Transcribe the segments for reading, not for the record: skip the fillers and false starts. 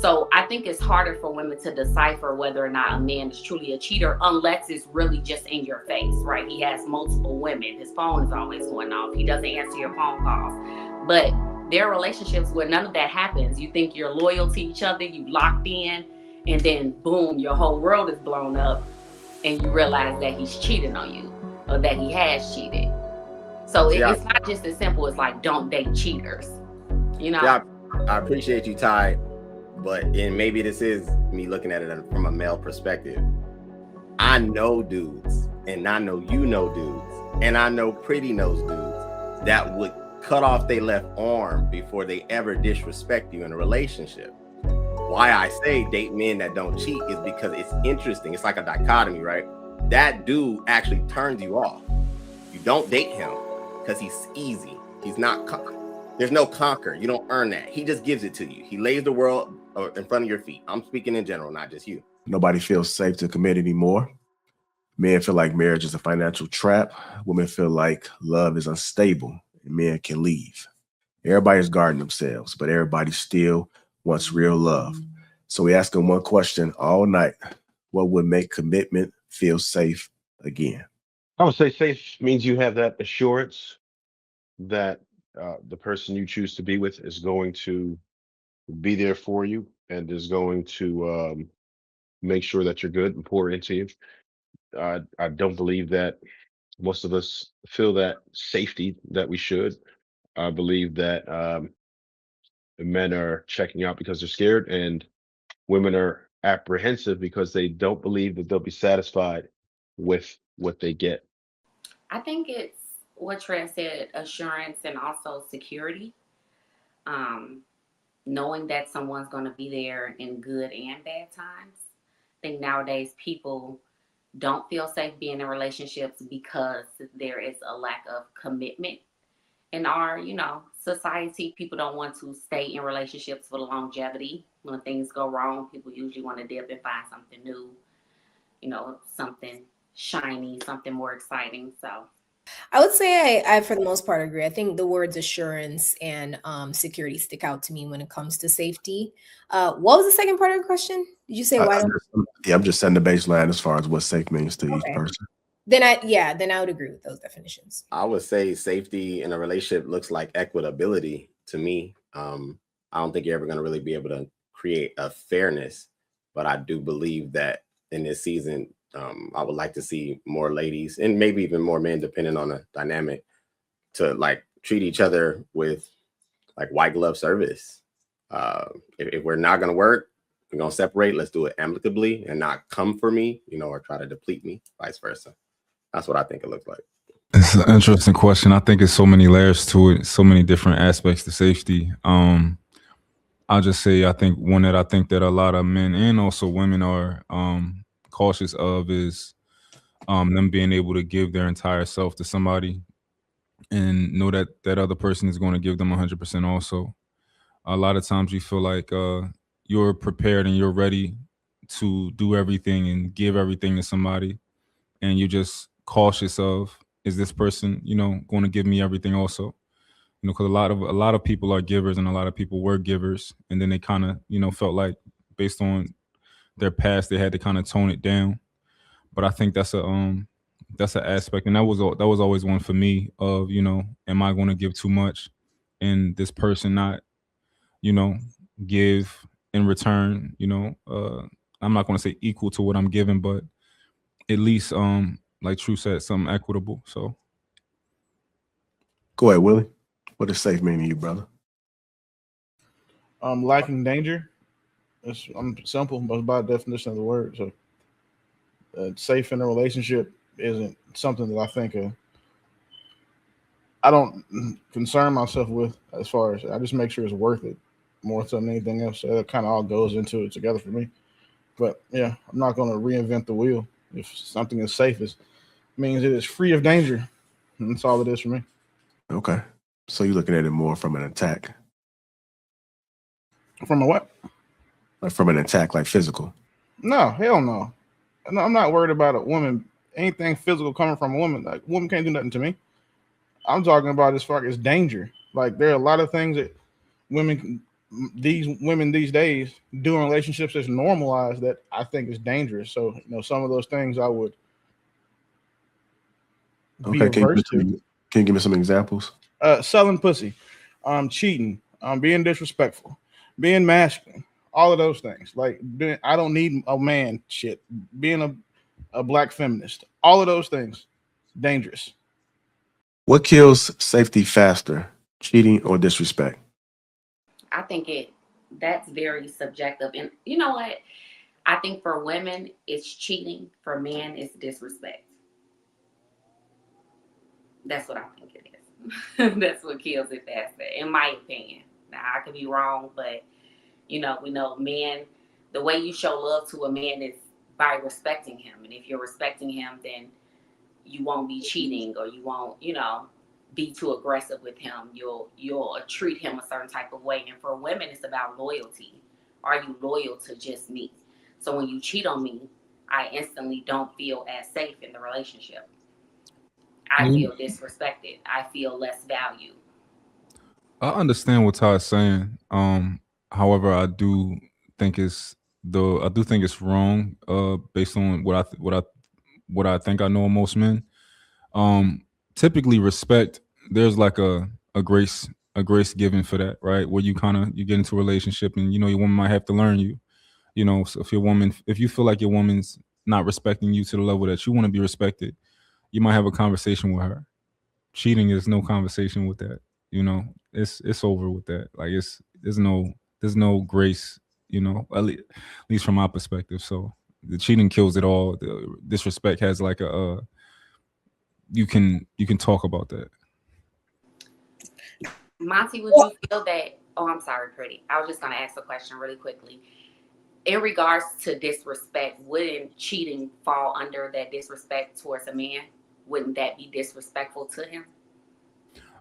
So I think it's harder for women to decipher whether or not a man is truly a cheater unless it's really just in your face, right? He has multiple women. His phone is always going off. He doesn't answer your phone calls. But there are relationships where none of that happens. You think you're loyal to each other, you locked in, and then boom, your whole world is blown up and you realize that he's cheating on you or that he has cheated. So it's not just as simple as like, don't date cheaters, you know? Yeah, I appreciate you, Ty. And maybe this is me looking at it from a male perspective. I know dudes, and I know you know dudes, and I know Pretty knows dudes that would cut off their left arm before they ever disrespect you in a relationship. Why I say date men that don't cheat is because it's interesting. It's like a dichotomy, right? That dude actually turns you off. You don't date him because he's easy. He's not, there's no conquer. You don't earn that. He just gives it to you. He lays the world in front of your feet. I'm speaking in general, not just you. Nobody feels safe to commit anymore. Men feel like marriage is a financial trap. Women feel like love is unstable and men can leave. Everybody's guarding themselves, but everybody still wants real love. So we ask them one question all night. What would make commitment feel safe again? I would say safe means you have that assurance that the person you choose to be with is going to be there for you and is going to make sure that you're good and pour into you. I don't believe that most of us feel that safety that we should. I believe that men are checking out because they're scared, and women are apprehensive because they don't believe that they'll be satisfied with what they get. I think it's what Trey said, assurance and also security. Knowing that someone's going to be there in good and bad times. I think nowadays people don't feel safe being in relationships because there is a lack of commitment in our, society. People don't want to stay in relationships for the longevity. When things go wrong, people usually want to dip and find something new, something shiny, something more exciting. So I would say I for the most part agree. I think the words assurance and security stick out to me when it comes to safety. What was the second part of the question? Did you say why? I'm just setting the baseline as far as what safe means to each person. Then I would agree with those definitions. I would say safety in a relationship looks like equitability to me. I don't think you're ever going to really be able to create a fairness, but I do believe that in this season, I would like to see more ladies and maybe even more men, depending on the dynamic, to like treat each other with like white glove service. If we're not going to work, we're going to separate. Let's do it amicably and not come for me, or try to deplete me, vice versa. That's what I think it looks like. It's an interesting question. I think it's so many layers to it, so many different aspects to safety. I'll just say, I think that a lot of men and also women are cautious of is them being able to give their entire self to somebody and know that that other person is going to give them 100% also. A lot of times you feel like you're prepared and you're ready to do everything and give everything to somebody, and you're just cautious of, is this person, going to give me everything also? Because a lot of people are givers and a lot of people were givers, and then they kind of, felt like based on their past, they had to kind of tone it down. But I think that's an aspect, and that was always one for me of, am I going to give too much and this person not, give in return, I'm not going to say equal to what I'm giving, but at least, like True said, something equitable. So go ahead, Willie. What does safe mean to you, brother? Lacking danger. I'm simple, but by definition of the word. So safe in a relationship isn't something that I think I don't concern myself with, as far as I just make sure it's worth it more so than anything else. So that kind of all goes into it together for me. But yeah, I'm not going to reinvent the wheel. If something is safe, it means it is free of danger. And that's all it is for me. Okay. So you're looking at it more from an attack. From a what? Like from an attack, like physical. No, hell no. I'm not worried about a woman, anything physical coming from a woman. Like, a woman can't do nothing to me. I'm talking about as far as danger. Like, there are a lot of things that women these women these days doing relationships that's normalized that I think is dangerous. So, some of those things I would be Okay, can averse to. you give me some examples? Selling pussy, cheating, being disrespectful, being masculine, all of those things. Like, I don't need a man shit. Being a black feminist, all of those things, dangerous. What kills safety faster, cheating or disrespect? I think that's very subjective. And you know what? I think for women, it's cheating. For men, it's disrespect. That's what I think it is. That's what kills it faster, in my opinion. Now, I could be wrong, but, we know men, the way you show love to a man is by respecting him. And if you're respecting him, then you won't be cheating, or you won't, be too aggressive with him. You'll treat him a certain type of way. And for women, it's about loyalty. Are you loyal to just me? So when you cheat on me, I instantly don't feel as safe in the relationship. I feel disrespected. I feel less valued. I understand what Todd's saying. However, I do think it's wrong. Based on what I think I know of most men. Typically, respect. There's like a grace given for that, right? Where you get into a relationship, and your woman might have to learn you. So if you feel like your woman's not respecting you to the level that you want to be respected, you might have a conversation with her. Cheating is no conversation with that. It's over with that. Like there's no grace. At least from my perspective. So the cheating kills it all. The disrespect has like you can talk about that. Monty, would you feel that? Oh, I'm sorry, Pretty. I was just gonna ask a question really quickly. In regards to disrespect, wouldn't cheating fall under that disrespect towards a man? Wouldn't that be disrespectful to him?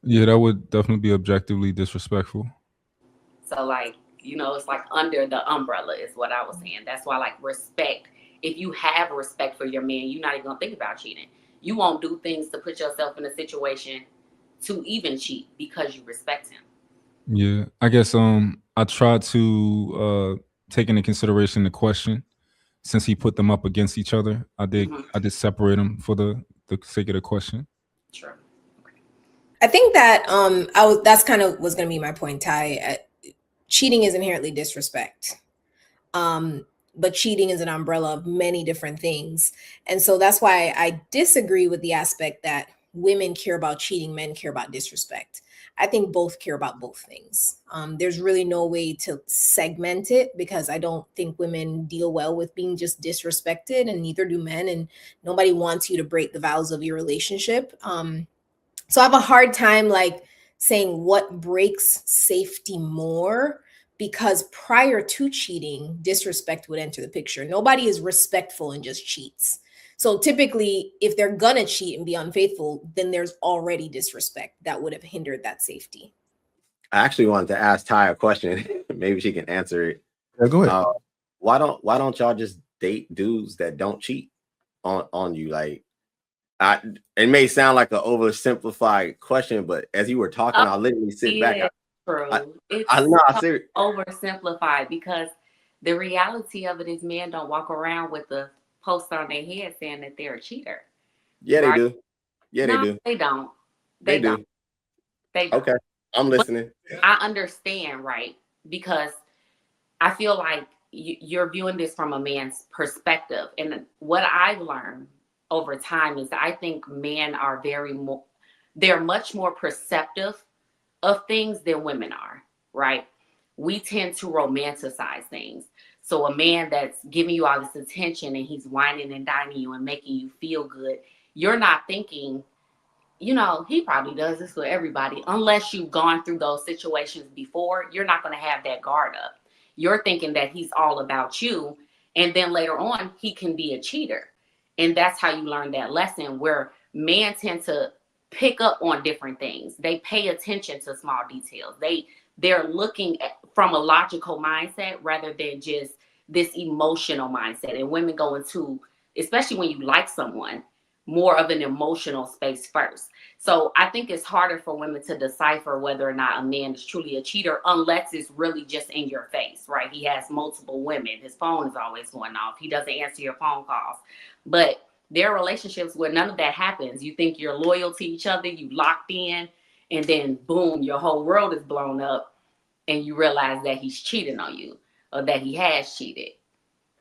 Yeah, that would definitely be objectively disrespectful. So, it's like under the umbrella is what I was saying. That's why, respect. If you have respect for your man, you're not even gonna think about cheating. You won't do things to put yourself in a situation to even cheat because you respect him. Yeah, I guess I tried to take into consideration the question, since he put them up against each other. I did separate them for the sake of the question. Sure. Okay. I think that that's kind of was going to be my point, Ty. Cheating is inherently disrespect. But cheating is an umbrella of many different things. And so that's why I disagree with the aspect that women care about cheating, men care about disrespect. I think both care about both things. There's really no way to segment it, because I don't think women deal well with being just disrespected, and neither do men. And nobody wants you to break the vows of your relationship. So I have a hard time saying what breaks safety more, because prior to cheating, disrespect would enter the picture. Nobody is respectful and just cheats. So typically, if they're gonna cheat and be unfaithful, then there's already disrespect that would have hindered that safety. I actually wanted to ask Ty a question. Maybe she can answer it. Yeah, go ahead. Why don't y'all just date dudes that don't cheat on you? It may sound like an oversimplified question, but as you were talking, I literally sit back. It's oversimplified, because the reality of it is men don't walk around with the post on their head saying that they're a cheater. Yeah, right? They do. Yeah, no, they do. They don't. They do. They don't. Okay, I'm listening. But I understand, right? Because I feel like you're viewing this from a man's perspective. And what I've learned over time is that I think men are they're much more perceptive of things than women are, right? We tend to romanticize things. So a man that's giving you all this attention and he's whining and dining you and making you feel good, you're not thinking, he probably does this with everybody. Unless you've gone through those situations before, you're not going to have that guard up. You're thinking that he's all about you. And then later on, he can be a cheater. And that's how you learn that lesson, where men tend to pick up on different things. They pay attention to small details. They're looking from a logical mindset rather than just this emotional mindset. And women go into, especially when you like someone, more of an emotional space first. So I think it's harder for women to decipher whether or not a man is truly a cheater unless it's really just in your face, right? He has multiple women. His phone is always going off. He doesn't answer your phone calls. But there are relationships where none of that happens. You think you're loyal to each other, you locked in, and then boom, your whole world is blown up and you realize that he's cheating on you or that he has cheated.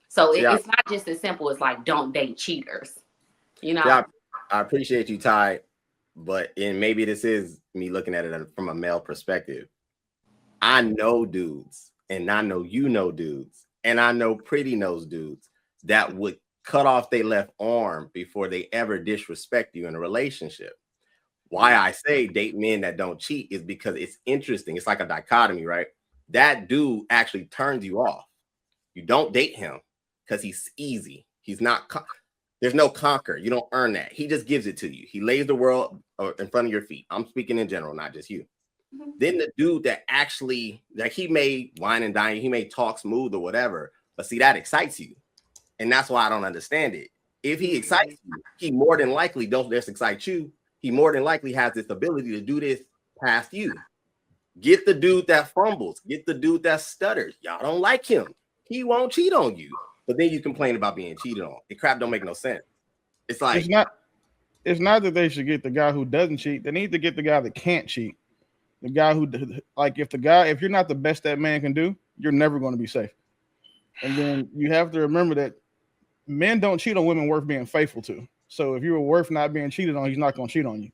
So it's not just as simple as like, don't date cheaters. You know? Yeah, I appreciate you, Ty, and maybe this is me looking at it from a male perspective. I know dudes, and I know you know dudes, and I know Pretty knows dudes that would cut off their left arm before they ever disrespect you in a relationship. Why I say date men that don't cheat is because it's interesting. It's like a dichotomy, right? That dude actually turns you off. You don't date him because he's easy. He's not... There's no conquer. You don't earn that. He just gives it to you. He lays the world in front of your feet. I'm speaking in general, not just you. Mm-hmm. Then the dude that actually, like, he may wine and dine, he may talk smooth or whatever, but see, that excites you. And that's why I don't understand it. If he excites you, he more than likely don't just excite you. He more than likely has this ability to do this past you. Get the dude that fumbles. Get the dude that stutters. Y'all don't like him. He won't cheat on you. But then you complain about being cheated on. The crap don't make no sense. It's like it's not that they should get the guy who doesn't cheat. They need to get the guy that can't cheat. The guy who, like, if you're not the best that man can do, you're never going to be safe. And then you have to remember that men don't cheat on women worth being faithful to. So if you're worth not being cheated on, he's not going to cheat on you.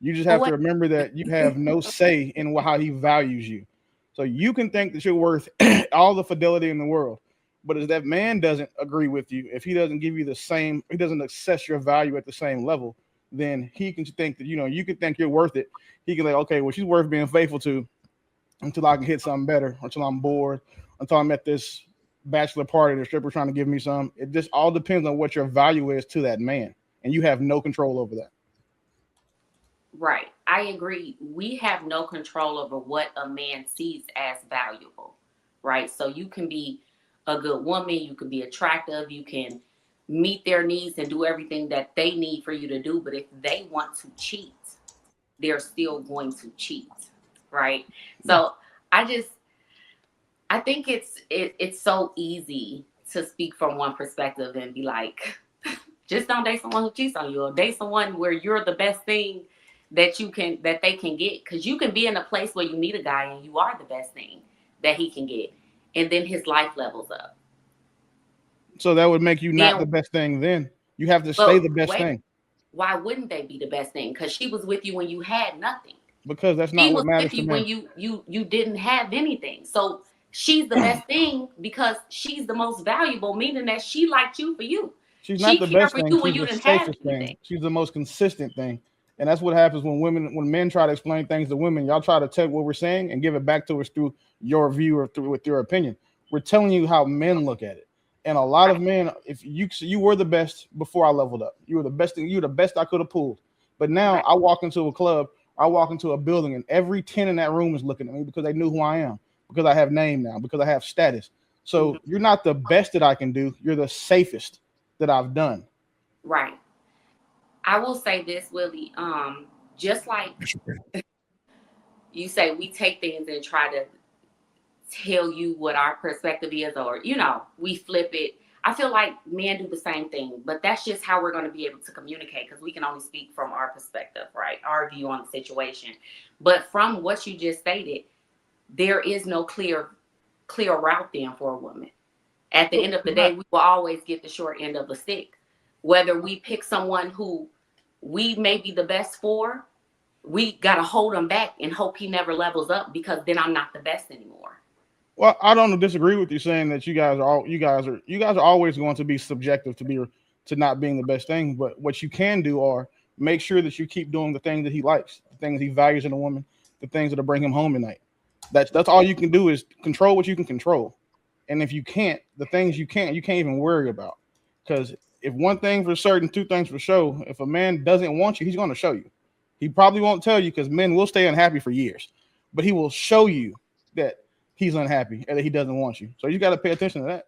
You just have to remember that you have no say in how he values you. So you can think that you're worth all the fidelity in the world. But if that man doesn't agree with you, if he doesn't give you the same, he doesn't assess your value at the same level, then he can think that, you can think you're worth it. He can like, okay, well, she's worth being faithful to until I can hit something better, until I'm bored, until I'm at this bachelor party, the stripper trying to give me some. It just all depends on what your value is to that man. And you have no control over that. Right. I agree. We have no control over what a man sees as valuable. Right. So you can be a good woman, you can be attractive, you can meet their needs and do everything that they need for you to do. But if they want to cheat, they're still going to cheat. Right. So I think it's so easy to speak from one perspective and be like, just don't date someone who cheats on you, or date someone where you're the best thing that they can get. Because you can be in a place where you meet a guy and you are the best thing that he can get. And then his life levels up. So that would make you not the best thing then. You have to stay the best thing. Why wouldn't they be the best thing? Because she was with you when you had nothing. Because that's not what matters to me. She was with you when you didn't have anything. So she's the best thing because she's the most valuable, meaning that she liked you for you. She's not the best thing. She's the safest thing. She's the most consistent thing. And that's what happens when men try to explain things to women. Y'all try to take what we're saying and give it back to us through your view or with your opinion. We're telling you how men look at it. And a lot of men, if you were the best before I leveled up. You were the best thing. You were the best I could have pulled. But now I walk into a club, I walk into a building, and every 10 in that room is looking at me because they knew who I am, because I have name now, because I have status. So you're not the best that I can do. You're the safest that I've done. Right. I will say this, Willie. Just like you say, we take things and try to tell you what our perspective is, or we flip it. I feel like men do the same thing, but that's just how we're going to be able to communicate, because we can only speak from our perspective, right? Our view on the situation. But from what you just stated, there is no clear route then for a woman. At the end of the day, we will always get the short end of the stick. Whether we pick someone who we may be the best for, we got to hold him back and hope he never levels up, because then I'm not the best anymore. Well, I don't disagree with you saying that you guys are always going to be subjective to not being the best thing. But what you can do are make sure that you keep doing the things that he likes, the things he values in a woman, the things that'll bring him home at night. That's all you can do, is control what you can control. And if you can't, the things you can't even worry about. Because if one thing for certain, two things for sure, if a man doesn't want you, he's going to show you. He probably won't tell you, because men will stay unhappy for years, but he will show you that he's unhappy and that he doesn't want you. So you got to pay attention to that.